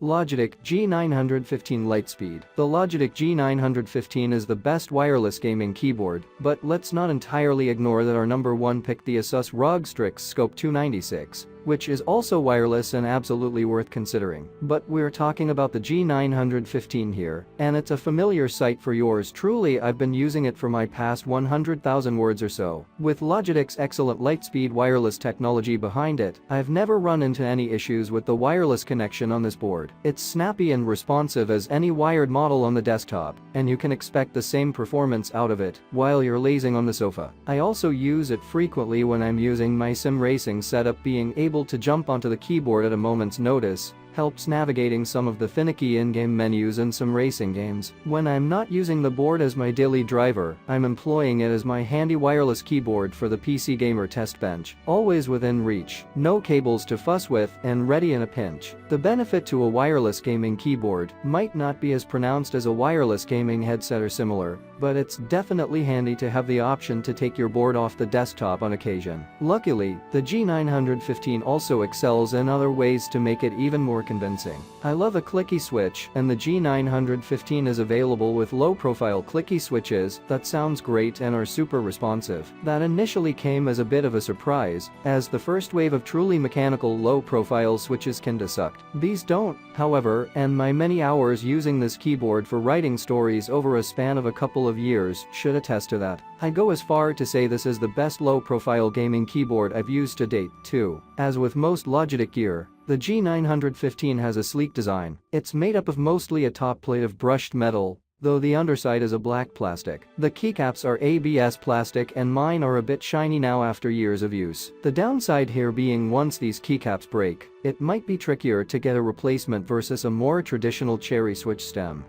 Logitech G915 Lightspeed. The Logitech G915 is the best wireless gaming keyboard, but let's not entirely ignore that our number one pick, the Asus ROG Strix Scope 296, which is also wireless and absolutely worth considering. But we're talking about the G915 here, and it's a familiar sight for yours truly. I've been using it for my past 100,000 words or so. With Logitech's excellent Lightspeed wireless technology behind it, I've never run into any issues with the wireless connection on this board. It's snappy and responsive as any wired model on the desktop, and you can expect the same performance out of it while you're lazing on the sofa. I also use it frequently when I'm using my sim racing setup. Being able to jump onto the keyboard at a moment's notice helps navigating some of the finicky in-game menus in some racing games. When I'm not using the board as my daily driver, I'm employing it as my handy wireless keyboard for the PC gamer test bench. Always within reach, no cables to fuss with, and ready in a pinch. The benefit to a wireless gaming keyboard might not be as pronounced as a wireless gaming headset or similar, but it's definitely handy to have the option to take your board off the desktop on occasion. Luckily, the G915 also excels in other ways to make it even more convincing. I love a clicky switch, and the G915 is available with low-profile clicky switches that sounds great and are super responsive. That initially came as a bit of a surprise, as the first wave of truly mechanical low-profile switches kinda sucked. These don't, however, and my many hours using this keyboard for writing stories over a span of a couple of years should attest to that. I go as far to say this is the best low-profile gaming keyboard I've used to date, too. As with most Logitech gear, the G915 has a sleek design. It's made up of mostly a top plate of brushed metal, though the underside is a black plastic. The keycaps are ABS plastic, and mine are a bit shiny now after years of use. The downside here being once these keycaps break, it might be trickier to get a replacement versus a more traditional cherry switch stem.